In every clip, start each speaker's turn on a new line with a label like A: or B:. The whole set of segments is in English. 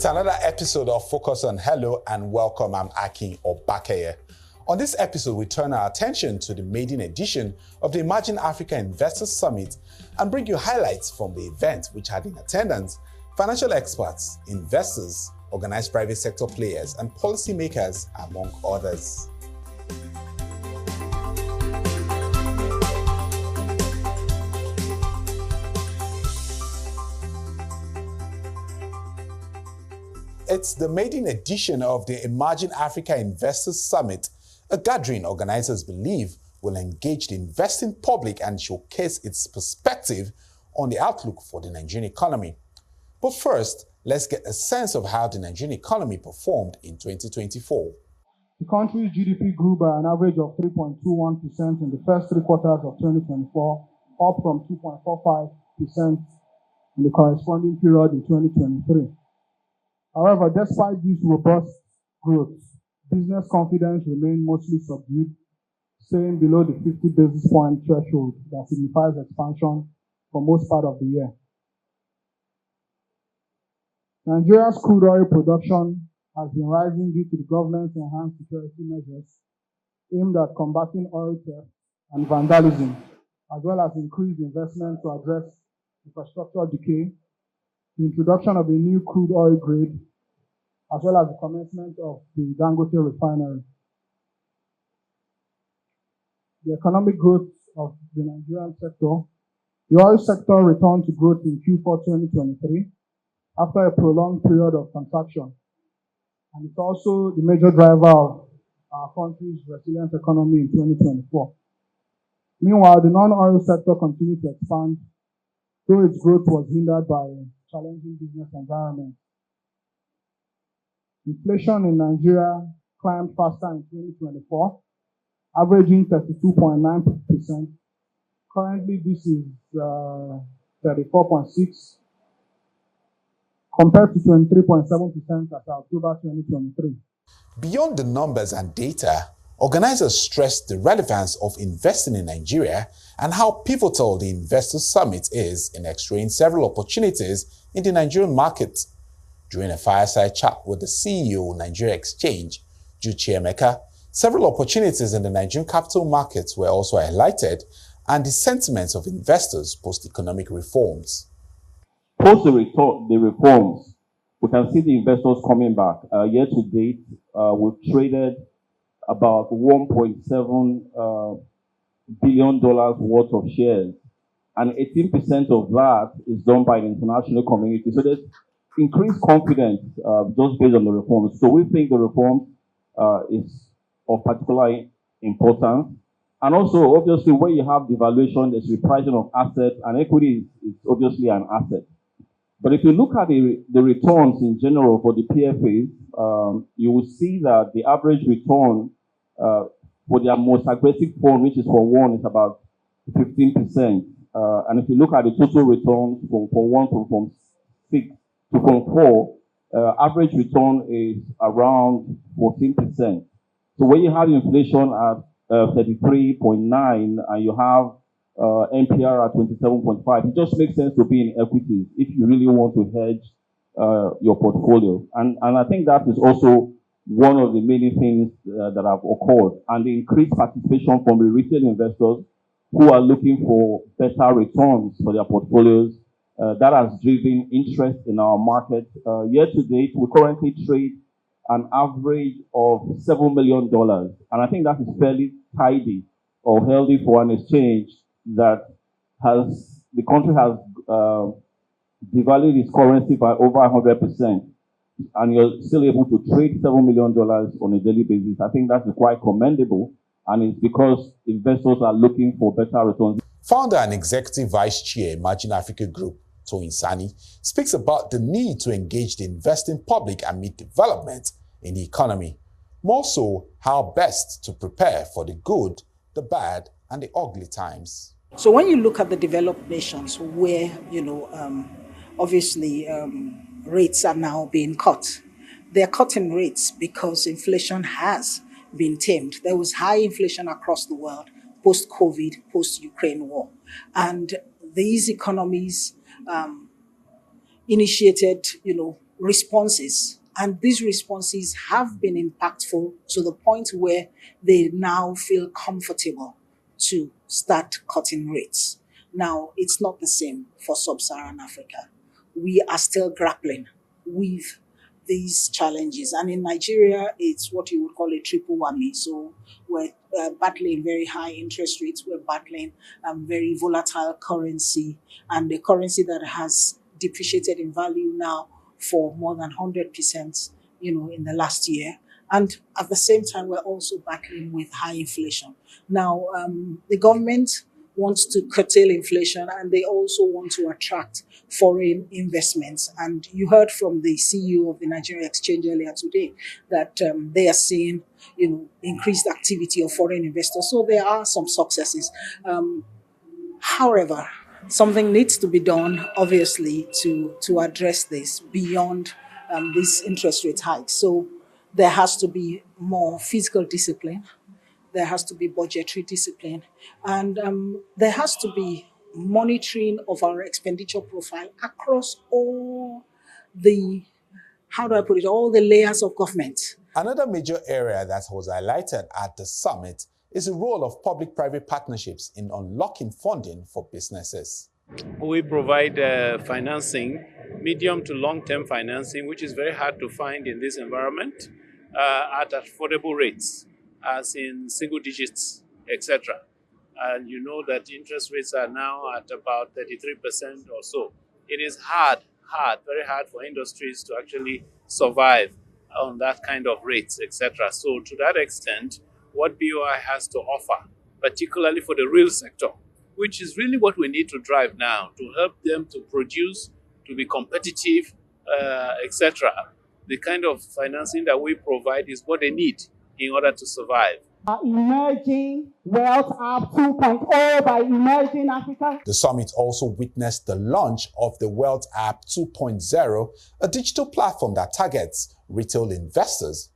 A: It's another episode of Focus on Hello and welcome. I'm Akin Obakeye. On this episode, we turn our attention to the maiden edition of the Emerging Africa Investors Summit and bring you highlights from the event, which had in attendance financial experts, investors, organized private sector players, and policymakers, among others. It's the maiden edition of the Emerging Africa Investors Summit, a gathering organizers believe will engage the investing public and showcase its perspective on the outlook for the Nigerian economy. But first, let's get a sense of how the Nigerian economy performed in 2024.
B: The country's GDP grew by an average of 3.21% in the first three quarters of 2024, up from 2.45% in the corresponding period in 2023. However, despite this robust growth, business confidence remained mostly subdued, staying below the 50 basis point threshold that signifies expansion for most part of the year. Nigeria's crude oil production has been rising due to the government's enhanced security measures aimed at combating oil theft and vandalism, as well as increased investment to address infrastructure decay, the introduction of a new crude oil grade, as well as the commencement of the Dangote refinery. The economic growth of the Nigerian sector, the oil sector returned to growth in Q4 2023 after a prolonged period of contraction, and it's also the major driver of our country's resilient economy in 2024. Meanwhile, the non-oil sector continued to expand, though its growth was hindered by a challenging business environment. Inflation in Nigeria climbed faster in 2024, averaging 32.9%. Currently, this is 34.6%, compared to 23.7% at October 2023.
A: Beyond the numbers and data, organizers stressed the relevance of investing in Nigeria and how pivotal the Investors Summit is in x-raying several opportunities in the Nigerian market. During a fireside chat with the CEO of Nigeria Exchange, Juchi Emeka, several opportunities in the Nigerian capital markets were also highlighted and the sentiments of investors post-economic reforms.
C: Post the reforms, we can see the investors coming back. Year to date, we've traded about $1.7 billion worth of shares, and 18% of that is done by the international community. So there's increased confidence just based on the reforms. So we think the reform is of particular importance. And also, obviously, where you have devaluation, there's repricing of assets, and equity is obviously an asset. But if you look at the returns in general for the PFAs, you will see that the average return for their most aggressive fund, which is for one, is about 15%. And if you look at the total returns from one to from 6 to from 4, average return is around 14%. So when you have inflation at 33.9 and you have NPR at 27.5, it just makes sense to be in equities if you really want to hedge your portfolio. And I think that is also one of the many things that have occurred, and the increased participation from the retail investors who are looking for better returns for their portfolios. That has driven interest in our market. Year to date, we currently trade an average of $7 million. And I think that is fairly tidy or healthy for an exchange that the country has devalued its currency by over 100%. And you're still able to trade $7 million on a daily basis. I think that's quite commendable. And it's because investors are looking for better returns.
A: Founder and Executive Vice Chair, Emerging Africa Group, Toyin Sani, speaks about the need to engage the investing public amid development in the economy. More so, how best to prepare for the good, the bad, and the ugly times.
D: So when you look at the developed nations where, obviously rates are now being cut, they're cutting rates because inflation has been tamed. There was high inflation across the world post-COVID, post-Ukraine war. And these economies initiated, responses. And these responses have been impactful to the point where they now feel comfortable to start cutting rates. Now, it's not the same for sub-Saharan Africa. We are still grappling with these challenges. And in Nigeria, it's what you would call a triple whammy. So we're battling very high interest rates, we're battling very volatile currency, and the currency that has depreciated in value now for more than 100%, in the last year. And at the same time, we're also battling with high inflation. Now, the government wants to curtail inflation, and they also want to attract foreign investments. And you heard from the CEO of the Nigerian Exchange earlier today that they are seeing, increased activity of foreign investors. So there are some successes. However, something needs to be done, obviously, to address this beyond these interest rate hikes. So there has to be more fiscal discipline. There has to be budgetary discipline, and there has to be monitoring of our expenditure profile across all the, all the layers of government.
A: Another major area that was highlighted at the summit is the role of public-private partnerships in unlocking funding for businesses.
E: We provide financing, medium to long-term financing, which is very hard to find in this environment, at affordable rates, as in single digits, etc. And you know that interest rates are now at about 33% or so. It is very hard for industries to actually survive on that kind of rates, etc. So to that extent, what BOI has to offer, particularly for the real sector, which is really what we need to drive now, to help them to produce, to be competitive, etc. The kind of financing that we provide is what they need in order to survive.
F: Emerging Wealth App 2.0 by Emerging Africa.
A: The summit also witnessed the launch of the Wealth App 2.0, a digital platform that targets retail investors.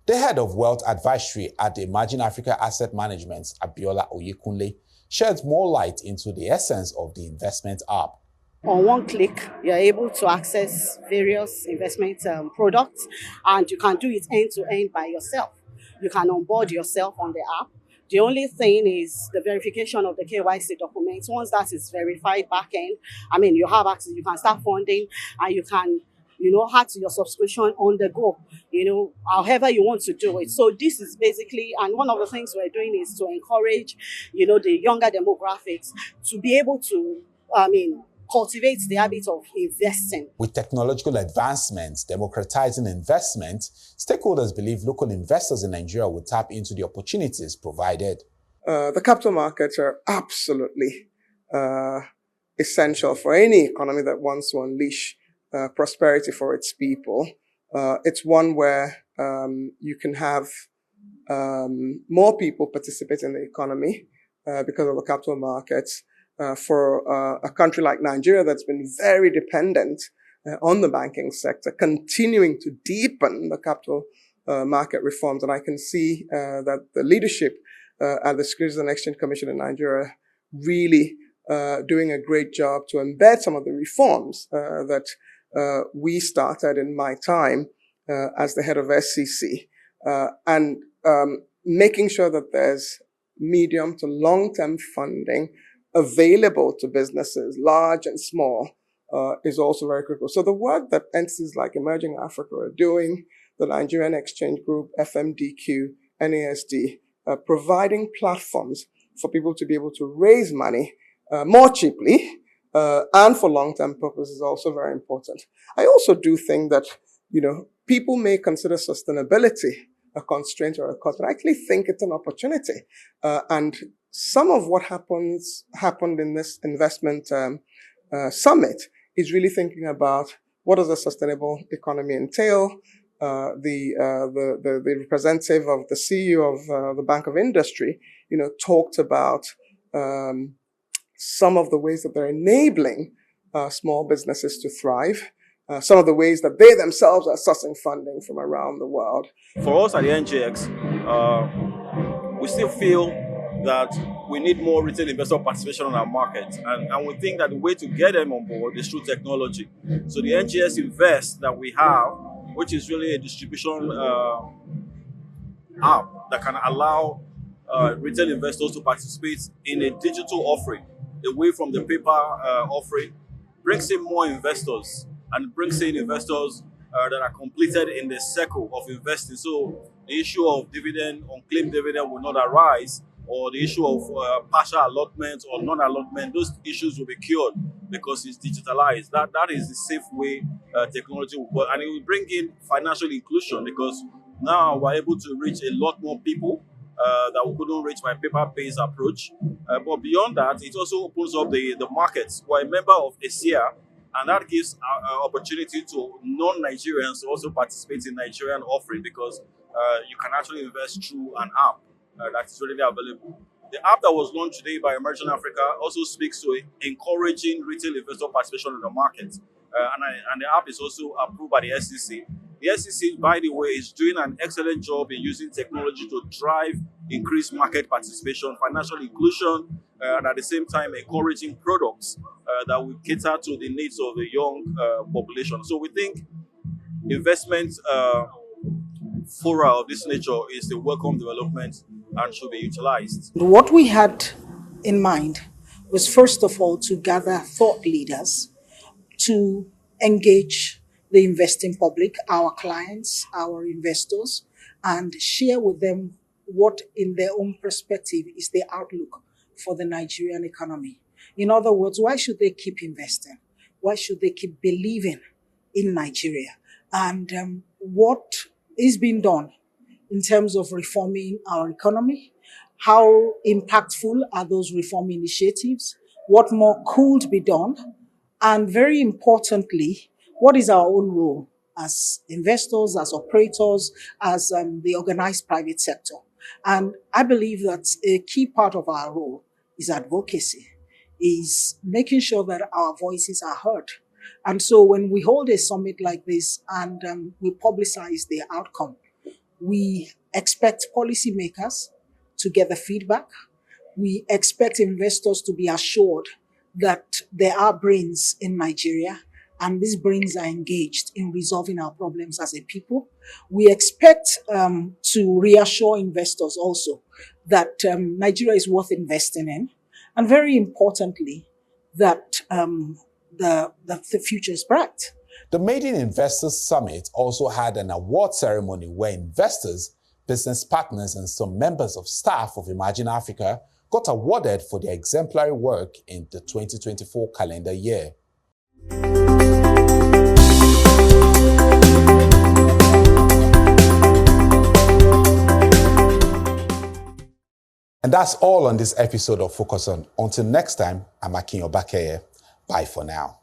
A: The head of Wealth Advisory at the Emerging Africa Asset Management, Abiola Oyekunle, sheds more light into the essence of the investment app.
G: On one click, you're able to access various investment products, and you can do it end-to-end by yourself. You can onboard yourself on the app. The only thing is the verification of the KYC documents. Once that is verified back end, you have access, you can start funding, and you can, add to your subscription on the go, however you want to do it. So this is basically, and one of the things we're doing is to encourage, the younger demographics to be able to, cultivate the habit of investing.
A: With technological advancements democratizing investment, stakeholders believe local investors in Nigeria will tap into the opportunities provided.
H: The capital markets are absolutely essential for any economy that wants to unleash prosperity for its people. It's one where you can have more people participate in the economy because of the capital markets. For a country like Nigeria that's been very dependent on the banking sector, continuing to deepen the capital market reforms. And I can see that the leadership at the Securities and Exchange Commission in Nigeria really doing a great job to embed some of the reforms that we started in my time as the head of SCC, and making sure that there's medium to long-term funding available to businesses, large and small, is also very critical. So the work that entities like Emerging Africa are doing, the Nigerian Exchange Group, FMDQ, NASD, providing platforms for people to be able to raise money more cheaply and for long-term purposes is also very important. I also do think that, people may consider sustainability a constraint or a cost, but I actually think it's an opportunity. And some of what happened in this investment summit is really thinking about what does a sustainable economy entail. The representative of the CEO of the Bank of Industry, talked about some of the ways that they're enabling small businesses to thrive. Some of the ways that they themselves are sourcing funding from around the world.
I: For us at the NGX, we still feel that we need more retail investor participation on our market. And we think that the way to get them on board is through technology. So the NGS Invest that we have, which is really a distribution app that can allow retail investors to participate in a digital offering away from the paper offering, brings in more investors and brings in investors that are completed in the circle of investing. So the issue of dividend, unclaimed dividend will not arise, or the issue of partial allotment or non-allotment, those issues will be cured because it's digitalized. That is the safe way technology will work. And it will bring in financial inclusion, because now we're able to reach a lot more people that we couldn't reach by paper-based approach. But beyond that, it also opens up the markets. We're a member of ASEA, and that gives opportunity to non-Nigerians to also participate in Nigerian offering, because you can actually invest through an app that is readily available. The app that was launched today by Emerging Africa also speaks to encouraging retail investor participation in the market. And the app is also approved by the SEC. The SEC, by the way, is doing an excellent job in using technology to drive increased market participation, financial inclusion, and at the same time encouraging products that will cater to the needs of the young population. So we think investment fora of this nature is a welcome development and should be utilized.
D: What we had in mind was, first of all, to gather thought leaders to engage the investing public, our clients, our investors, and share with them what, in their own perspective, is the outlook for the Nigerian economy. In other words, why should they keep investing? Why should they keep believing in Nigeria? And what is being done in terms of reforming our economy? How impactful are those reform initiatives? What more could be done? And very importantly, what is our own role as investors, as operators, as the organized private sector? And I believe that a key part of our role is advocacy, is making sure that our voices are heard. And so when we hold a summit like this and we publicize the outcome, we expect policymakers to get the feedback. We expect investors to be assured that there are brains in Nigeria, and these brains are engaged in resolving our problems as a people. We expect to reassure investors also that Nigeria is worth investing in, and very importantly, that the future is bright.
A: The Maiden Investors Summit also had an award ceremony where investors, business partners, and some members of staff of Emerging Africa got awarded for their exemplary work in the 2024 calendar year. And that's all on this episode of Focus On. Until next time, I'm Akin Obakeye. Bye for now.